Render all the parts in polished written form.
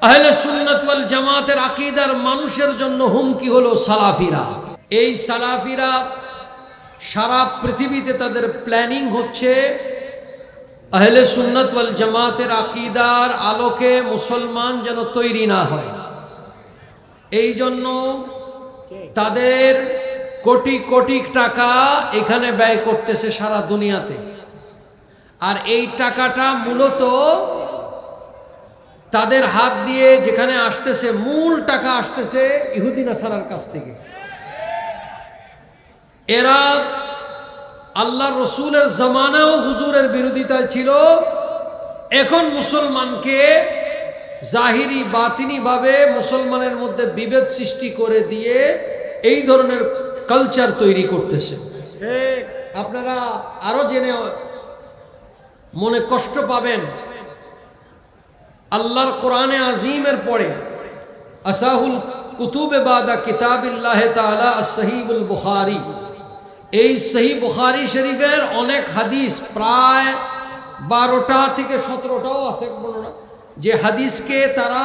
আহলে সুন্নাত ওয়াল জামাতের আকীদার মানুষের জন্য হুমকি হলো সালাফিরা। এই সালাফিরা সারা পৃথিবীতে তাদের প্ল্যানিং হচ্ছে আহলে সুন্নাত ওয়াল জামাতের আকীদার আলোকে মুসলমান যেন তৈরি না হয়। এই জন্য তাদের কোটি কোটি টাকা এখানে ব্যয় করতেছে সারা দুনিয়াতে। আর এই টাকাটা মূলত তাদের হাত দিয়ে যেখানে আসতেছে, মূল টাকা আসতেছে ইহুদি নাসারার কাছ থেকে। এরা আল্লাহ রসুলের জামানাও হুজুরের বিরোধিতায় ছিল, এখন মুসলমানকে জাহিরি বাতিনি ভাবে মুসলমানের মধ্যে বিভেদ সৃষ্টি করে দিয়ে এই ধরনের কালচার তৈরি করতেছে। আপনারা আরো জেনে মনে কষ্ট পাবেন, আল্লাহর কোরআনে আজিমের পরে আসাহুল কুতুবে বাদা কিতাবিল্লাহ তাআলা as-সহিহুল বুখারী, এই সহিহ বুখারী শরীফের অনেক হাদিস, প্রায় 12টা থেকে 17টাও আছে যে হাদিসকে তারা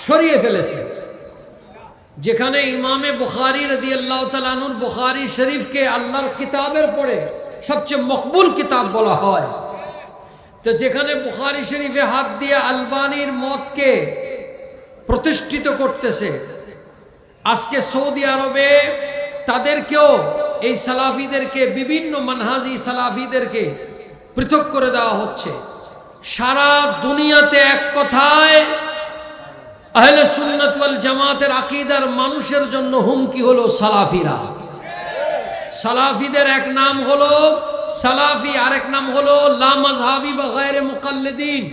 সরিয়ে ফেলেছে। যেখানে ইমামে বুখারী রাদিয়াল্লাহু তাআলা আনহুর বুখারী শরীফকে আল্লাহর কিতাবের পরে সবচেয়ে মকবুল কিতাব বলা হয়, তো যেখানে বুখারী শরীফে হাত দিয়ে আলবানির মতকে প্রতিষ্ঠিত করতেছে, আজকে সৌদি আরবে তাদেরকেও এই সালাফিদেরকে, বিভিন্ন মানহাজি সালাফিদেরকে পৃথক করে দেওয়া হচ্ছে। সারা দুনিয়াতে এক কথায় আহলে সুন্নাত ওয়াল জামাতের আকীদার মানুষের জন্য হুমকি হলো সালাফিরা। সালাফিদের এক নাম হলো সালাফি, আরেক নাম হলো লা মাযহাবি বা গায়রে মুকাল্লিদিন।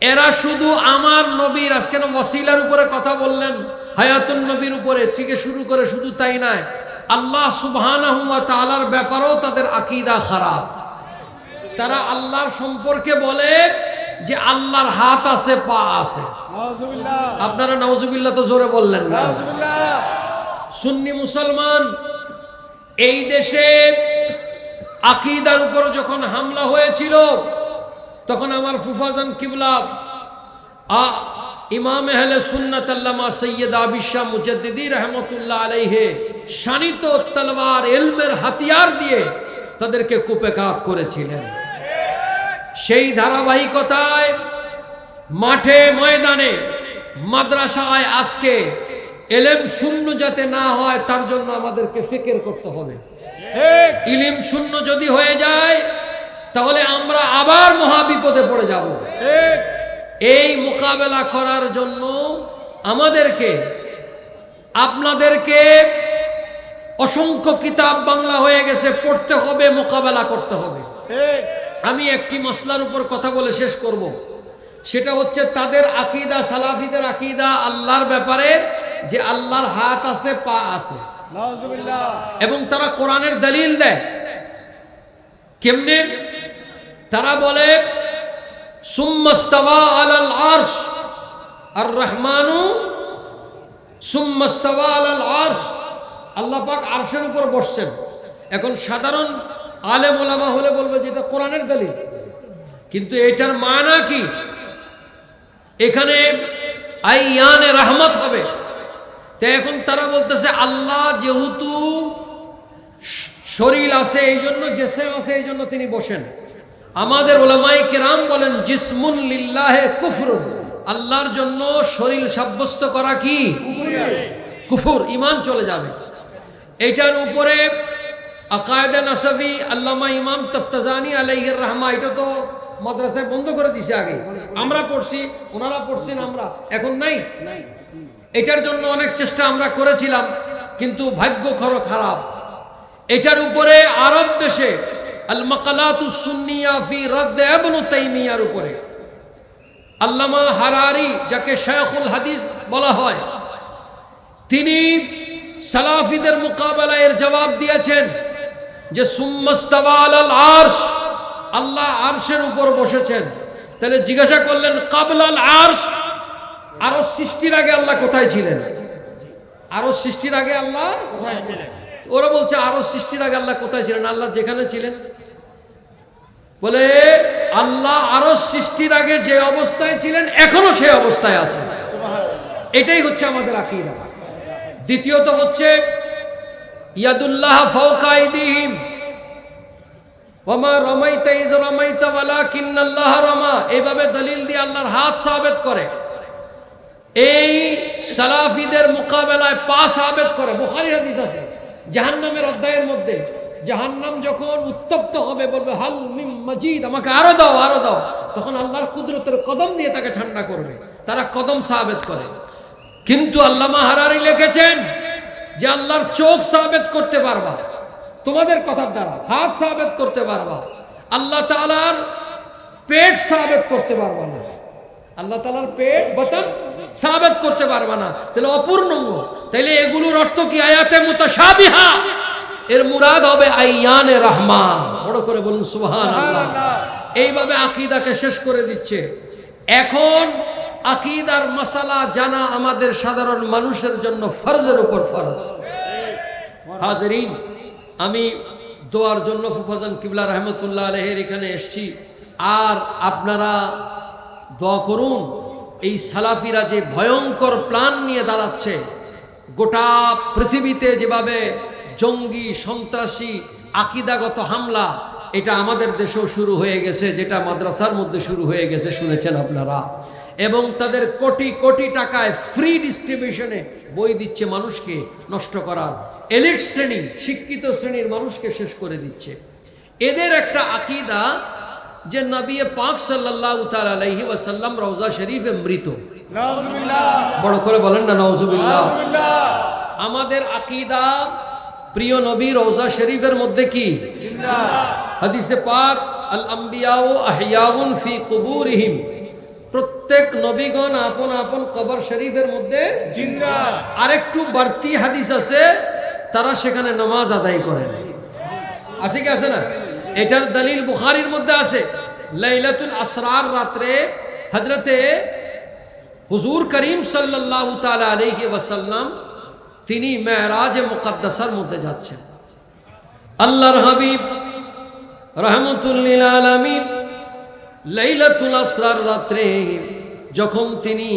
এরা শুধু আমার নবীর, আজকে ওয়াসিলার উপরে কথা বললেন, হায়াতুন নবীর উপরে থেকে শুরু করে শুধু তাই নয়, আল্লাহ সুবহানাহু ওয়া তাআলার ব্যাপারেও তাদের আকীদা খারাপ। তারা আল্লাহর সম্পর্কে বলে যে আল্লাহর হাত আছে, পা আছে। আপনারা নাউজুবিল্লাহ তো জোরে বললেন না। সুন্নি মুসলমান এই দেশে আকীদার উপর যখন হামলা হয়েছিল, তখন আমার ফুফাজান কিবলা ইমাম আহলে সুন্নাত আল্লামা সৈয়দ আবিস শাহ মুজাদ্দিদি রাহমাতুল্লাহ আলাইহি শানিত তলোয়ার ইলমের হাতিয়ার দিয়ে তাদেরকে কুপেকাত করেছিলেন। সেই ধারাবাহিকতায় মাঠে ময়দানে মাদ্রাসায় আজকে ইলম শূন্য যাতে না হয় তার জন্য আমাদেরকে ফিকির করতে হবে। ইলম শূন্য যদি হয়ে যায় তাহলে আমরা আবার মহাবিপদে পড়ে যাব। এই মোকাবেলা করার জন্য আমাদেরকে, আপনাদেরকে অসংখ্য কিতাব বাংলা হয়ে গেছে, পড়তে হবে, মোকাবেলা করতে হবে। আমি একটি মাসলার উপর কথা বলে শেষ করব, সেটা হচ্ছে তাদের আকীদা, সালাফিদের আকীদা আল্লাহর ব্যাপারে যে আল্লাহর হাত আছে, পা আছে, এবং তারা কোরআনের দলিল দেয়। কেমনে? তারা বলে সুম্মাস্তাওয়া আলাল আরশ আর রহমানু সুম্মাস্তাওয়া আলাল আরশ, আল্লাহ পাক আরশের উপর বসছেন। এখন সাধারণ আলেম ওলামা হলে বলবে যে এটা কোরআনের দলিল, কিন্তু এটার মানা কি? এখানে আইয়ানে রহমত হবে। তো এখন তারা বলতেছে আল্লাহ যেহেতু শরীর আছে এই জন্য, জিসম আছে এই জন্য তিনি বসেন। আমাদের উলামায়ে কেরাম বলেন জিসমুন লিল্লাহে কুফরুন, আল্লাহর জন্য শরীর সাব্যস্ত করা কি কুফর, ঈমান চলে যাবে। এটার উপরে আকায়েদে নাসাফি আল্লামা ইমাম তাফতাজানি আলাইহির রাহমা, এটা তো মাদ্রাসায় বন্ধ করে দিছে আগে, আমরা পড়ছি, ওনারা পড়ছেন, আমরা এখন নাই। এটার জন্য অনেক চেষ্টা আমরা করেছিলাম, কিন্তু ভাগ্য খারাপ। এটার উপরে আরব দেশে আল মাকালাতুস সুন্নিয়া ফি রাদ্দ ইবনে তাইমিয়ার উপরে আল্লামা হারারি, যাকে শায়খুল হাদিস বলা হয়, তিনি সালাফিদের মোকাবেলায় এর জবাব দিয়েছেন যে সুম্মাস্তাওয়া আলাল আরশ, আল্লাহ আরশের উপর বসেছেন। তাহলে জিজ্ঞাসা করলেন কাবলাল আরশ, আরশ সৃষ্টির আগে আল্লাহ কোথায় ছিলেন? আরশ সৃষ্টির আগে আল্লাহ কোথায় ছিলেন? ওরা বলছে আরশ সৃষ্টির আগে আল্লাহ কোথায় ছিলেন? আল্লাহ যেখানে ছিলেন। বলে আল্লাহ আরশ সৃষ্টির আগে যে অবস্থায় ছিলেন এখনো সেই অবস্থায় আছে। এটাই হচ্ছে আমাদের আকীদা। দ্বিতীয়ত হচ্ছে ইয়াদুল্লাহ ফাওকা আইদিহিম ওয়া মা রামাইতা ইয রামাইতা ওয়ালাকিন্নাল্লাহ রামা। এইভাবে দলিল দিয়ে আল্লাহর হাত সাবিত করে। এই সালাফিদের মোকাবেলায় পা সাবিত করে। বুখারীর হাদিস আছে জাহান্নামের অধ্যায়ের মধ্যে, জাহান্নাম যখন উত্তপ্ত হবে বলবে হাল মিম মাজিদ, আমাকে আরো দাও আরো দাও, তখন আল্লাহর কুদরতের কদম দিয়ে তাকে ঠান্ডা করবে। তারা কদম সাবিত করে। কিন্তু আল্লামা হারারি লিখেছেন যে আল্লাহর চোখ সাবিত করতে পারবা তোমাদের কথার দ্বারা, হাত সাবিত করতে পারবা, আল্লাহ তাআলার পেট সাবিত করতে পারবা না। আল্লাহ তাআলার পেট বাতন সাবিত করতে পারবা না, তাহলে অপূর্ণাঙ্গ। তাইলে এগুলোর অর্থ কি? আয়াতে মুতাশাবিহা, এর মুরাদ হবে আইয়ানে রহমান। বড় করে বলুন সুবহানাল্লাহ। এইভাবে আকীদাকে শেষ করে দিচ্ছে। এখন আকীদার মাসালা জানা আমাদের সাধারণ মানুষের জন্য ফরজের উপর ফরজ। হাজিরিন, আমি দোয়ার জন্য ফুফাজান কিবলা রহমতুল্লাহ আলাইহির এখানে এসেছি। আর আপনারা দোয়া করুন। এই সালাফিরা যে ভয়ঙ্কর প্ল্যান নিয়ে দাঁড়াচ্ছে, গোটা পৃথিবীতে যেভাবে জঙ্গি সন্ত্রাসী আকীদাগত হামলা, এটা আমাদের দেশেও শুরু হয়ে গেছে, যেটা মাদ্রাসার মধ্যে শুরু হয়ে গেছে শুনেছেন আপনারা। এবং তাদের কোটি কোটি টাকায় ফ্রি ডিস্ট্রিবিউশনে বই দিচ্ছে মানুষকে নষ্ট করার। এলিট শ্রেণী, শিক্ষিত শ্রেণীর মানুষকে শেষ করে দিচ্ছে। এদের একটা আকীদা যে নবী পাক সাল্লাল্লাহু তাআলা আলাইহি ওয়াসাল্লাম রওজা শরীফে মৃত। নাউজুবিল্লাহ। বড় করে বলেন না নাউজুবিল্লাহ। আমাদের আকীদা প্রিয় নবী রওজা শরীফের মধ্যে কি জিন্দা। হাদিসে পাক আল আম্বিয়াউ আহইয়াউন ফি কুবুরিহিম, প্রত্যেক নবীগণ আপন আপন কবর শরীফের মধ্যে জিন্দা। আরেকটু বাড়তি হাদিস আছে, তারা সেখানে নামাজ আদায় করেন। আছে কি আছে না? এটার দলিল বুখারীর মধ্যে আছে। লাইলাতুল আসরার রাত্রে হযরতে হুজুর করিম সাল্লাল্লাহু তাআলা আলাইহি ওয়াসাল্লাম তিনি মেরাজে মুকদ্দাসার মধ্যে যাচ্ছেন। আল্লাহর হাবিব রাহমাতুল লিল আলামিন লাইলাতুল আসরার রাত্রে যখন তিনি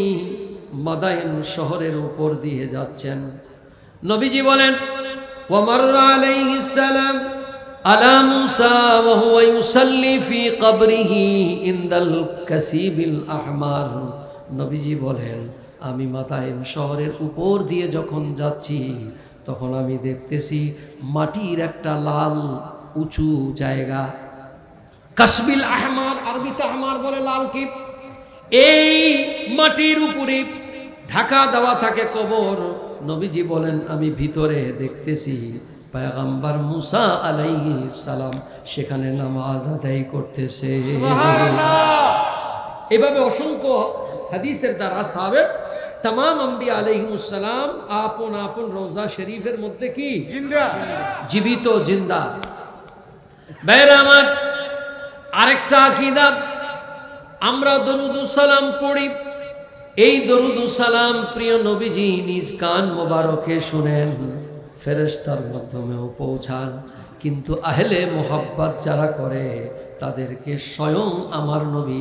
মাদায়েন শহরের উপর দিয়ে যাচ্ছেন, নবীজি বলেন ওয়া মাররা আলাইহিস সালাম আলা মুসা ওয়া হুয়া ইউসাল্লি ফি কবরিহি ইনদাল কাসিবিল আহমার। নবীজি বলেন আমি মাদায়েন শহরের উপর দিয়ে যখন যাচ্ছি, তখন আমি দেখতেছি মাটির একটা লাল উঁচু জায়গা, কাসবিল আহমার, আরবিতে আহমার বলে লাল কি, এই মাটির উপরে ঢাকা দেওয়া থাকে কবর। নবীজি বলেন আমি ভিতরে দেখতেছি পয়গম্বর মুসা আলাইহিস সালাম সেখানে নামাজ আদায় করতেছে। সুবহানাল্লাহ। এভাবে অসংখ্য হাদিসের দ্বারা সাবেত तमाम अंबिया अलैहिमुस्सलाम आपन आपन रोजा शरीफेर मध्य की जिंदा जीवित जिंदा। भाइरा आमार आरेकटा आकीदा আমরা দরুদুস সালাম পড়ি। এই দরুদুস সালাম প্রিয় নবীজি নিজ কান মোবারকে শুনেন, ফেরেশতার মাধ্যমেও পৌঁছান, কিন্তু আহলে মোহাব্বত যারা করে তাদেরকে স্বয়ং আমার নবী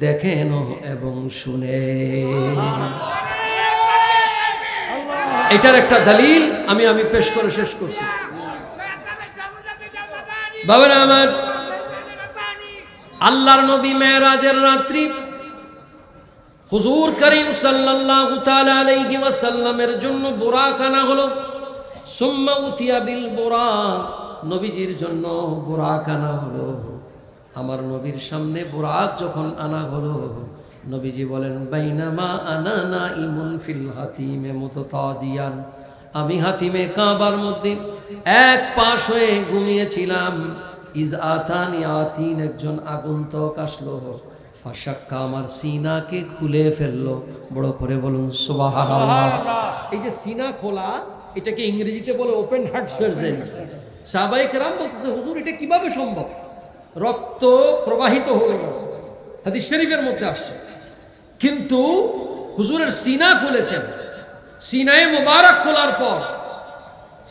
দেখেন এবং শুনেন। এটার একটা দলিল আমি পেশ করে শেষ করছি। বাবারা আমার, আল্লাহর নবী মেরাজের রাত্রি হুজুর করিম সাল্লাল্লাহু তাআলা আলাইহি ওয়াসাল্লামের জন্য বুরাক আনা হলো। সুম্মা উতিয়া বিল বুরাক, নবীজির জন্য বুরাক আনা হলো। আমার নবীর সামনে বুরাক যখন আনা হলো, নবীজি বলেন বাইনামা আনা নাইমুন ফিল হাতিমে মুতাতাদিয়ান, আমি হাতিমে কাবার মধ্যে এক পাশ হয়ে ঘুমিয়েছিলাম। ইজ আতানি আতিন, একজন আগন্তুক আসলো, ফাশাক্কা, আমার সিনাকে খুলে ফেললো। বড় করে বলুন সুবহানাল্লাহ। এই যে সিনা খোলা, এটাকে ইংরেজিতে বলে ওপেন হার্ট সার্জারি। সাহাবায়ে কেরাম বলতেছে হুজুর এটা কিভাবে সম্ভব? রক্ত প্রবাহিত হলো না, হাদিস শরীফের মধ্যে আসছে, কিন্তু হুজুরের সিনা খুলেছেন। সিনায়ে মোবারক খোলার পর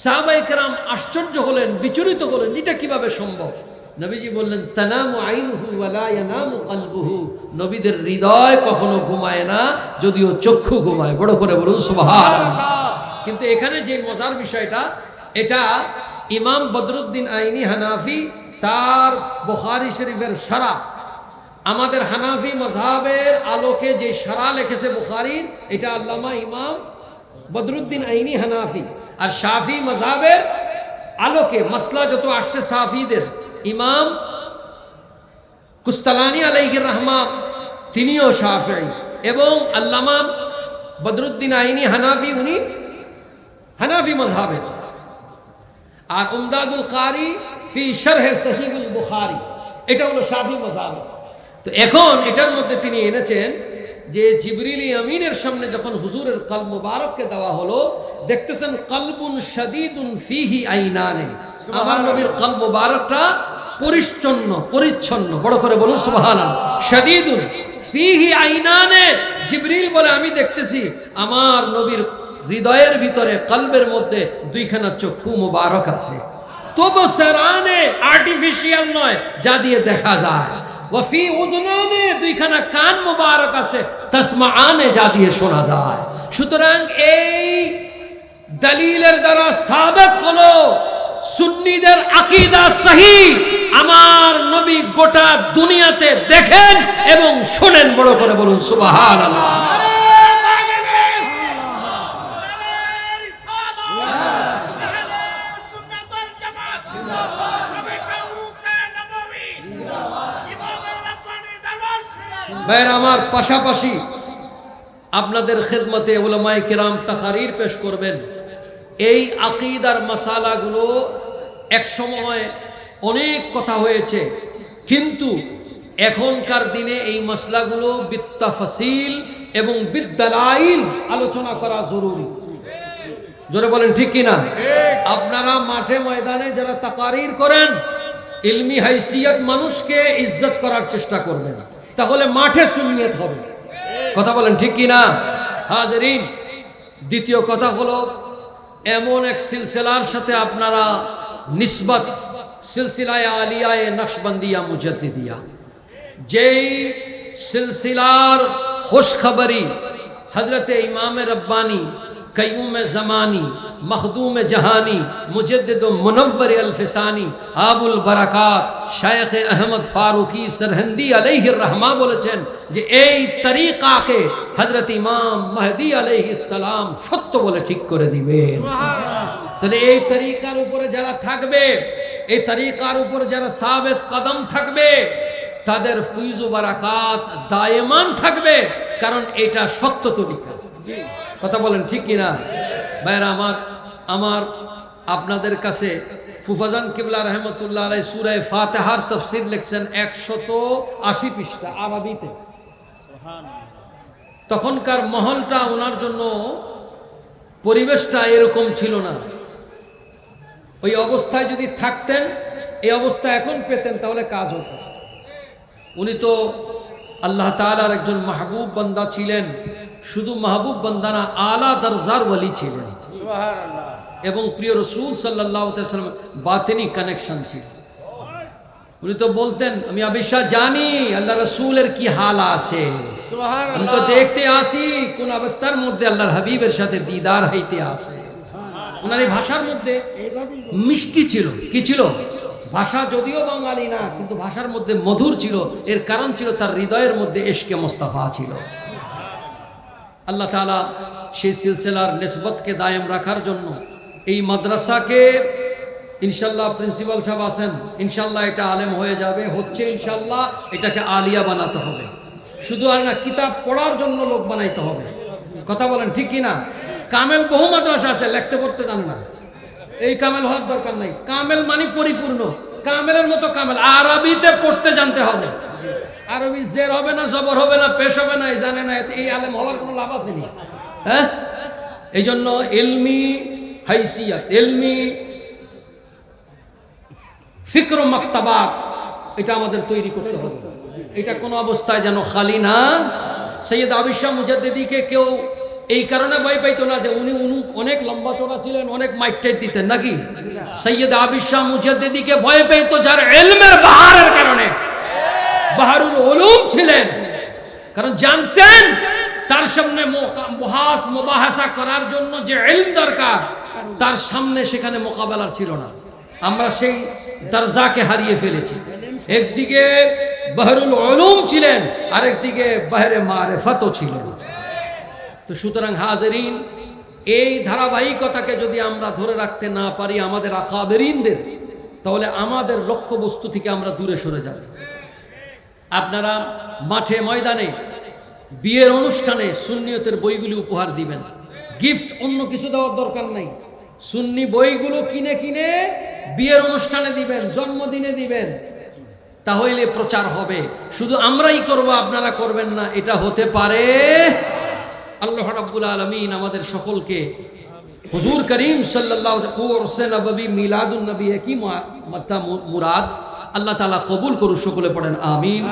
সাহাবায়ে কেরাম আশ্চর্য হলেন, বিচলিত হলেন, এটা কিভাবে সম্ভব? নবীজি বললেন তানামু আইনুহু ওয়া লা ইয়ানামু কলবুহু, নবীদের হৃদয় কখনো ঘুমায় না, যদিও চক্ষু ঘুমায়। বড় করে বলুন সুবহানাল্লাহ। কিন্তু এখানে যে মজার বিষয়টা, এটা ইমাম বদরুদ্দিন আইনি হানাফি তার বুখারী শরীফের শরহ, আমাদের হানাফি মাযহাবের আলোকে যে শরহ লিখেছে বুখারীর, এটা আল্লামা ইমাম বদরুদ্দিন আইনি হানাফি। আর শাফি মাযহাবের আলোকে মাসলা যত আসছে সাফিদের, ইমাম কুস্তালানি আলাইহির রহমা তিনিও শাফিঈ, এবং আল্লামা বদরুদ্দিন আইনি হানাফি, উনি হানাফি মাযহাবের। আর উমদাদুল কারি ফি শরহ সহিহুল বুখারী, এটা হলো শাফি মাযহাবের। তো এখন এটার মধ্যে তিনি এনেছেন যে জিবরিল আমিনের সামনে যখন হুজুরের কলব মুবারককে দেওয়া হলো, দেখতেছেন কলবুন শাদীদুন ফিহি আইনানে, আমার নবীর কলব মুবারকটা পরিচ্ছন্ন। বড় করে বলুন সুবহানাল্লাহ। শাদীদুন ফিহি আইনানে, জিবরিল বলে আমি দেখতেছি আমার নবীর হৃদয়ের ভিতরে, কলবের মধ্যে দুইখানা চক্ষু মুবারক আছে। তবু সারানে, আর্টিফিশিয়াল নয়, যা দিয়ে দেখা যায়। ওয়াফি উযুনানে, দুইখানা কান মুবারক আছে, তাসমাআনে, যা দিয়ে শোনা যায়। সুতরাং এই দলিলের দ্বারা সাবিত হলো সুন্নিদের আকীদা সহিহ, আমার নবী গোটা দুনিয়াতে দেখেন এবং শোনেন। বড় করে বলুন সুবহানাল্লাহ। ভাইরা আমার, পাশাপাশি আপনাদের খেদমতে উলামায়ে কিরাম তাকারীর পেশ করবেন। এই আকীদার মাসালাগুলো এক সময় অনেক কথা হয়েছে, কিন্তু এখনকার দিনে এই মাসলাগুলো বিত্তাফসিল এবং বিদ্দালাইল আলোচনা করা জরুরি। জোরে বলেন ঠিক কিনা? আপনারা মাঠে ময়দানে যারা তাকারীর করেন, ইলমি হাইসিয়ত মানুষকে ইজ্জত করার চেষ্টা করবেন, তাহলে মাঠে সুন্নিয়ত হবে। কথা বলেন ঠিক কিনা? হাজরিন, দ্বিতীয় কথা হলো, এমন এক সিলসিলার সাথে আপনারা নিসবত, সিলসিলায়ে আলিয়ায়ে নকশবন্দিয়া মুজাদ্দিদিয়া, যেই সিলসিলার খুশখবরি হযরতে ইমামে রব্বানী, কাইয়ুমে জামানি, মখদুমে জাহানি, মুজদ্দিদ ও মুনव्वर আল-ফিসানি, আবুল বারাকাত শাইখ আহমদ ফারুকি সরহন্দি আলাইহির রহমা বলেছেন যে এই তরিকাকে হযরত ইমাম মাহদী আলাইহিস সালাম সত্য বলে ঠিক করে দিবেন। তাহলে এই তরিকার উপরে যারা থাকবে, এই তরিকার উপরে যারা সাবিত কদম থাকবে, তাদের ফয়জ ও বারাকাত দায়মান থাকবে, কারণ এটা সত্য তরিকা। কথা বলেন ঠিক কিনা? ভাইরা আমার আপনাদের কাছে ফুফাজান কিবলা রহমতুল্লাহ আলাইহি সূরা ফাতিহার তাফসীর লিখছেন 180 পৃষ্ঠা আরবিতে। তখনকার মহলটা ওনার জন্য পরিবেশটা এরকম ছিল না। ওই অবস্থায় যদি থাকতেন, এই অবস্থা এখন পেতেন, তাহলে কাজ হতো। উনি তো আল্লাহ তাআলার একজন মাহবুব বান্দা ছিলেন, শুধু মাহবুব বান্দা না, আলা দরজার ওলি ছিলেন। সুবহানাল্লাহ। এবং প্রিয় রাসূল সাল্লাল্লাহু আলাইহি ওয়াসাল্লাম বাতিনি কানেকশন ছিল। উনি তো বলতেন, আমি অবশ্যই জানি আল্লাহ রাসূলের কি হাল আছে, সুবহানাল্লাহ, আমি তো দেখতে আসি কোন অবস্থার মধ্যে আল্লাহর হাবিবের সাথে দিদার হইতে আসে। ওনার এই ভাষার মধ্যে মিষ্টি ছিল। কি ছিল? ভাষা যদিও বাঙালি না, কিন্তু ভাষার মধ্যে মধুর ছিল। এর কারণ ছিল তার হৃদয়ের মধ্যে ইশকে মুস্তাফা ছিল। আল্লাহ তাআলা সেই সিলসিলার নিসবতকে দায়েম রাখার জন্য এই মাদ্রাসাকে ইনশাআল্লাহ, প্রিন্সিপাল সাহেব আছেন, ইনশাআল্লাহ এটা আলেম হয়ে যাবে, হচ্ছে ইনশাআল্লাহ। এটাকে আলিয়া বানাতে হবে, শুধু আর না, কিতাব পড়ার জন্য লোক বানাইতে হবে। কথা বলেন ঠিক কিনা? কামেল বহু মাদ্রাসা আছে, লিখতে পড়তে জান না, এই কামেল হওয়ার দরকার নাই। কামেল মানে পরিপূর্ণ, কামেলের মতো কামেল আরবিতে পড়তে জানতে হবে। আরবি জের হবে না, জবর হবে না, পেশ হবে না, জানে না, এই আলেম হওয়ার কোনো লাভ আছে নি? হ্যাঁ, এই জন্য ইলমি হাইসিয়াত, ইলমি ফিকর ও মাকতাবাত, এটা আমাদের তৈরি করতে হবে। এটা কোনো অবস্থায় যেন খালি না। সৈয়দ আবিদ শাহ মুজাদ্দিদিকে কেউ এই কারণে ভয় পাইতো না যে উনি অনেক লম্বা চড়া ছিলেন, অনেক মাইক টাইট দিতেন নাকি? সৈয়দ আবিদ শাহ মুজাদ্দিদিকে ভয় পাইতো যার ইলমের বাহারের কারণে, বাহারুল উলুম ছিলেন, কারণ জানতেন তার সামনে মুবাহাসা করার জন্য যে ইলম দরকার তার সামনে সেখানে মোকাবেলার ছিল না। আমরা সেই দরজাকে হারিয়ে ফেলেছি। একদিকে বাহরুল উলুম ছিলেন, আরেকদিকে বাহরে মারিফাতও ছিল। তো সুতরাং হাজিরিন, এই ধারাবাহিকতাকে যদি আমরা ধরে রাখতে না পারি আমাদের আকাবেরিনদের, তাহলে আমাদের লক্ষ্যবস্তু থেকে আমরা দূরে সরে যাব। আপনারা মাঠে ময়দানে বিয়ের অনুষ্ঠানে সুন্নিয়তের বইগুলি উপহার দিবেন, গিফট অন্য কিছু দেওয়ার দরকার নাই। সুন্নি বইগুলো কিনে কিনে বিয়ের অনুষ্ঠানে দিবেন, জন্মদিনে দিবেন, তাহলে প্রচার হবে। শুধু আমরাই করব, আপনারা করবেন না, এটা হতে পারে। আল্লাহ রাব্বুল আলামিন আমাদের সকলকে হুজুর করিম সাল্লাল্লাহু আলাইহি মিলাদুন নবী কি মুরাদ আল্লাহ তাআলা কবুল করুন। সকলে পড়েন আমিন।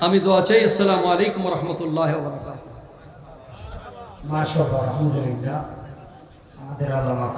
আমি দোয়া চাই। আসসালামু আলাইকুম ওয়া রাহমাতুল্লাহি ওয়া বারাকাতুহু। মাশাআল্লাহ, আলহামদুলিল্লাহ। আমাদের আল্লামা